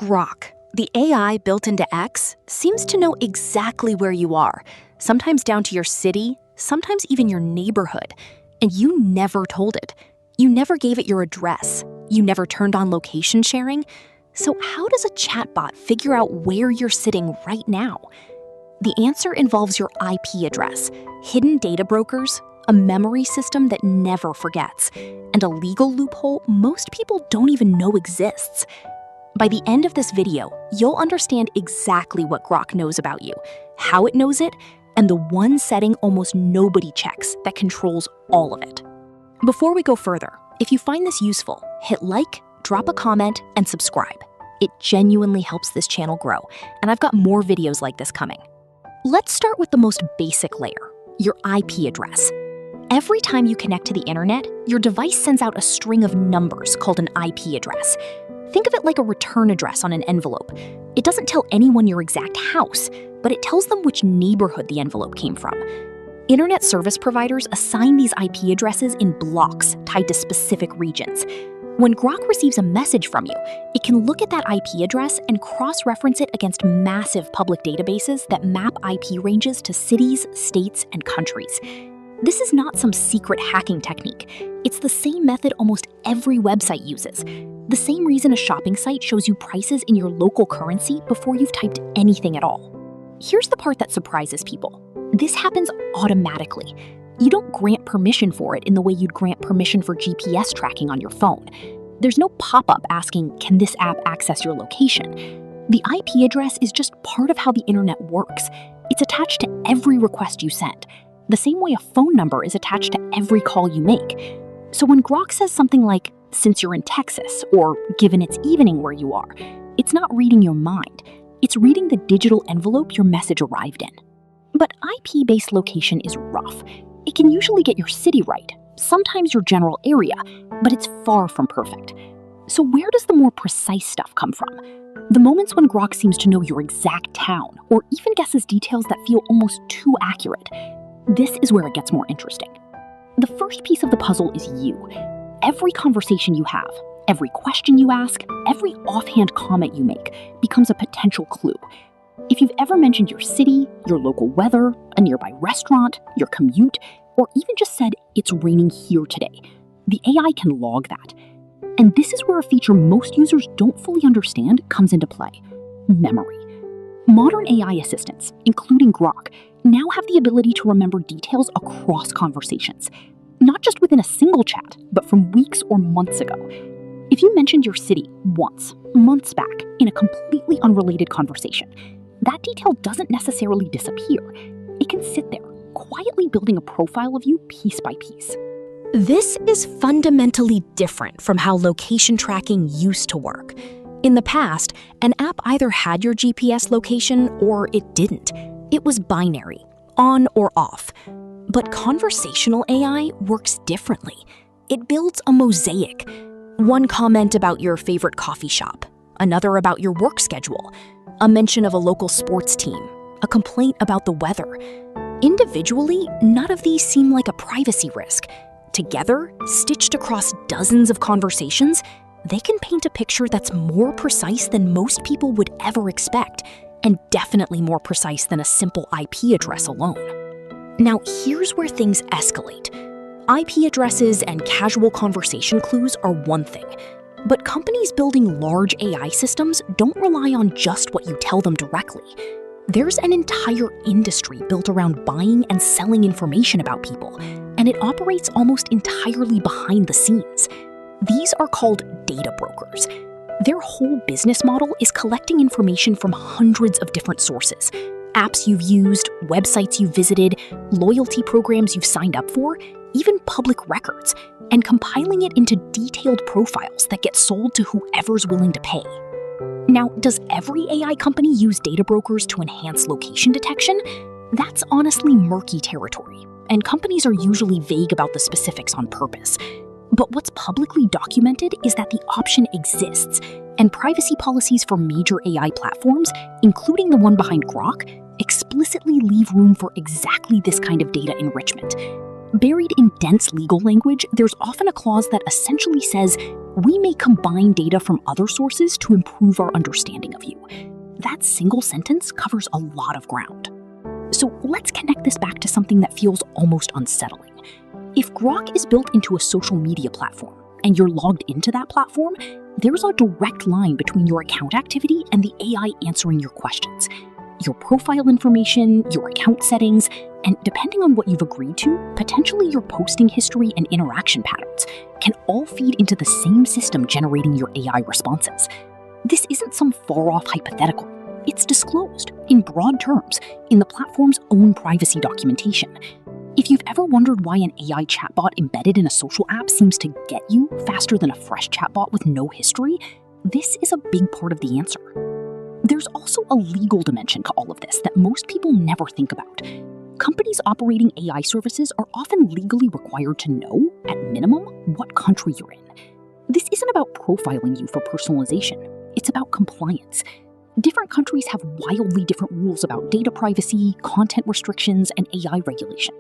Grok, the AI built into X, seems to know exactly where you are, sometimes down to your city, sometimes even your neighborhood, and you never told it. You never gave it your address. You never turned on location sharing. So how does a chatbot figure out where you're sitting right now? The answer involves your IP address, hidden data brokers, a memory system that never forgets, and a legal loophole most people don't even know exists. By the end of this video, you'll understand exactly what Grok knows about you, how it knows it, and the one setting almost nobody checks that controls all of it. Before we go further, if you find this useful, hit like, drop a comment, and subscribe. It genuinely helps this channel grow, and I've got more videos like this coming. Let's start with the most basic layer, your IP address. Every time you connect to the internet, your device sends out a string of numbers called an IP address. Think of it like a return address on an envelope. It doesn't tell anyone your exact house, but it tells them which neighborhood the envelope came from. Internet service providers assign these IP addresses in blocks tied to specific regions. When Grok receives a message from you, it can look at that IP address and cross-reference it against massive public databases that map IP ranges to cities, states, and countries. This is not some secret hacking technique. It's the same method almost every website uses. The same reason a shopping site shows you prices in your local currency before you've typed anything at all. Here's the part that surprises people. This happens automatically. You don't grant permission for it in the way you'd grant permission for GPS tracking on your phone. There's no pop-up asking, can this app access your location? The IP address is just part of how the internet works. It's attached to every request you send, the same way a phone number is attached to every call you make. So when Grok says something like, since you're in Texas, or given it's evening where you are, it's not reading your mind. It's reading the digital envelope your message arrived in. But IP-based location is rough. It can usually get your city right, sometimes your general area, but it's far from perfect. So where does the more precise stuff come from? The moments when Grok seems to know your exact town, or even guesses details that feel almost too accurate. This is where it gets more interesting. The first piece of the puzzle is you. Every conversation you have, every question you ask, every offhand comment you make becomes a potential clue. If you've ever mentioned your city, your local weather, a nearby restaurant, your commute, or even just said, it's raining here today, the AI can log that. And this is where a feature most users don't fully understand comes into play: memory. Modern AI assistants, including Grok, now have the ability to remember details across conversations, not just within a single chat, but from weeks or months ago. If you mentioned your city once, months back, in a completely unrelated conversation, that detail doesn't necessarily disappear. It can sit there, quietly building a profile of you piece by piece. This is fundamentally different from how location tracking used to work. In the past, an app either had your GPS location or it didn't. It was binary, on or off. But conversational AI works differently. It builds a mosaic. One comment about your favorite coffee shop, another about your work schedule, a mention of a local sports team, a complaint about the weather. Individually, none of these seem like a privacy risk. Together, stitched across dozens of conversations, they can paint a picture that's more precise than most people would ever expect, and definitely more precise than a simple IP address alone. Now, here's where things escalate. IP addresses and casual conversation clues are one thing, but companies building large AI systems don't rely on just what you tell them directly. There's an entire industry built around buying and selling information about people, and it operates almost entirely behind the scenes. These are called data brokers. Their whole business model is collecting information from hundreds of different sources: apps you've used, websites you've visited, loyalty programs you've signed up for, even public records, and compiling it into detailed profiles that get sold to whoever's willing to pay. Now, does every AI company use data brokers to enhance location detection? That's honestly murky territory, and companies are usually vague about the specifics on purpose. But what's publicly documented is that the option exists, and privacy policies for major AI platforms, including the one behind Grok, explicitly leave room for exactly this kind of data enrichment. Buried in dense legal language, there's often a clause that essentially says We may combine data from other sources to improve our understanding of you. That single sentence covers a lot of ground. So let's connect this back to something that feels almost unsettling. If Grok is built into a social media platform and you're logged into that platform, there's a direct line between your account activity and the AI answering your questions. Your profile information, your account settings, and depending on what you've agreed to, potentially your posting history and interaction patterns can all feed into the same system generating your AI responses. This isn't some far-off hypothetical. It's disclosed, in broad terms, in the platform's own privacy documentation. If you've ever wondered why an AI chatbot embedded in a social app seems to get you faster than a fresh chatbot with no history, this is a big part of the answer. There's also a legal dimension to all of this that most people never think about. Companies operating AI services are often legally required to know, at minimum, what country you're in. This isn't about profiling you for personalization. It's about compliance. Different countries have wildly different rules about data privacy, content restrictions, and AI regulation.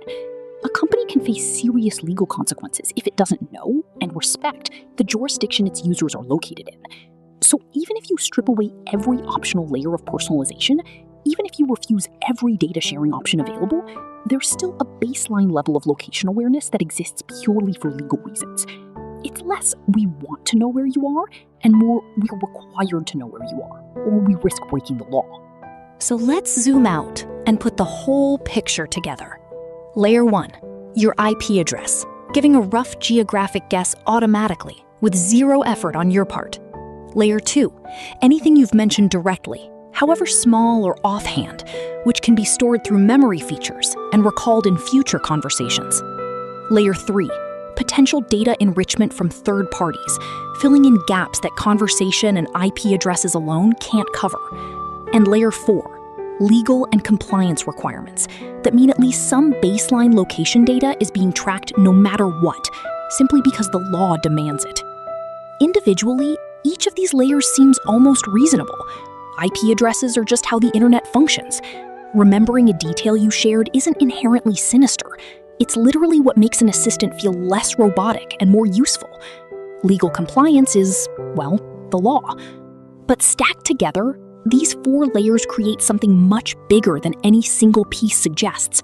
A company can face serious legal consequences if it doesn't know and respect the jurisdiction its users are located in. So even if you strip away every optional layer of personalization, even if you refuse every data sharing option available, there's still a baseline level of location awareness that exists purely for legal reasons. It's less we want to know where you are, and more we're required to know where you are, or we risk breaking the law. So let's zoom out and put the whole picture together. Layer 1, your IP address, giving a rough geographic guess automatically with zero effort on your part. Layer 2, anything you've mentioned directly, however small or offhand, which can be stored through memory features and recalled in future conversations. Layer 3, potential data enrichment from third parties, filling in gaps that conversation and IP addresses alone can't cover. And Layer 4, legal and compliance requirements that mean at least some baseline location data is being tracked no matter what, simply because the law demands it. Individually, each of these layers seems almost reasonable. IP addresses are just how the internet functions. Remembering a detail you shared isn't inherently sinister. It's literally what makes an assistant feel less robotic and more useful. Legal compliance is, well, the law. But stacked together, these 4 layers create something much bigger than any single piece suggests.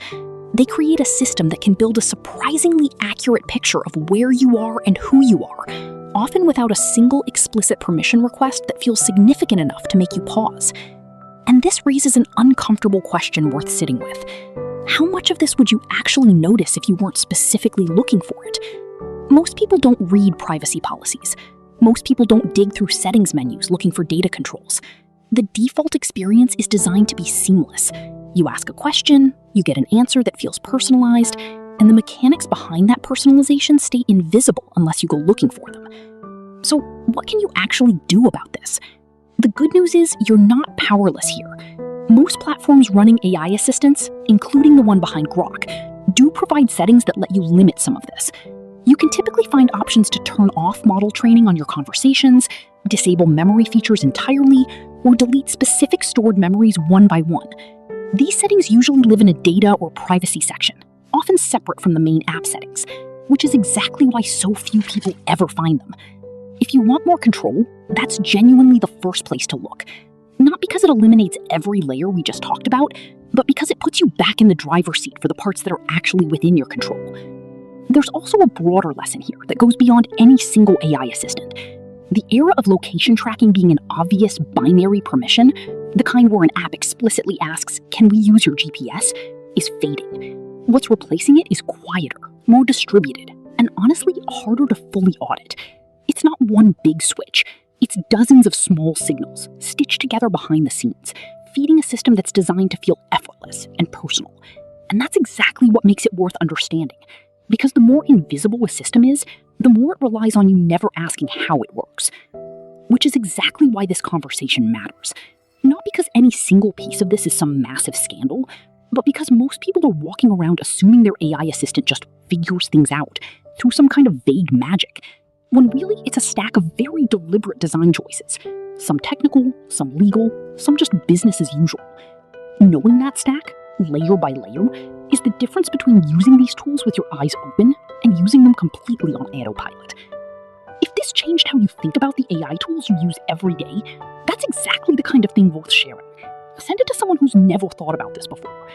They create a system that can build a surprisingly accurate picture of where you are and who you are, often without a single explicit permission request that feels significant enough to make you pause. And this raises an uncomfortable question worth sitting with. How much of this would you actually notice if you weren't specifically looking for it? Most people don't read privacy policies. Most people don't dig through settings menus looking for data controls. The default experience is designed to be seamless. You ask a question, you get an answer that feels personalized, and the mechanics behind that personalization stay invisible unless you go looking for them. So what can you actually do about this? The good news is you're not powerless here. Most platforms running AI assistants, including the one behind Grok, do provide settings that let you limit some of this. You can typically find options to turn off model training on your conversations, disable memory features entirely, or delete specific stored memories one by one. These settings usually live in a data or privacy section, often separate from the main app settings, which is exactly why so few people ever find them. If you want more control, that's genuinely the first place to look. Not because it eliminates every layer we just talked about, but because it puts you back in the driver's seat for the parts that are actually within your control. There's also a broader lesson here that goes beyond any single AI assistant. The era of location tracking being an obvious binary permission, the kind where an app explicitly asks, "Can we use your GPS?" is fading. What's replacing it is quieter, more distributed, and honestly harder to fully audit. It's not one big switch. It's dozens of small signals stitched together behind the scenes, feeding a system that's designed to feel effortless and personal. And that's exactly what makes it worth understanding. Because the more invisible a system is, the more it relies on you never asking how it works. Which is exactly why this conversation matters. Not because any single piece of this is some massive scandal, but because most people are walking around assuming their AI assistant just figures things out through some kind of vague magic, when really it's a stack of very deliberate design choices. Some technical, some legal, some just business as usual. Knowing that stack, layer by layer, is the difference between using these tools with your eyes open and using them completely on autopilot. If this changed how you think about the AI tools you use every day, that's exactly the kind of thing worth sharing. Send it to someone who's never thought about this before.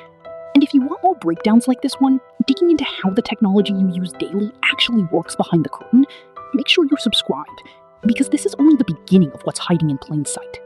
And if you want more breakdowns like this one, digging into how the technology you use daily actually works behind the curtain, make sure you're subscribed, because this is only the beginning of what's hiding in plain sight.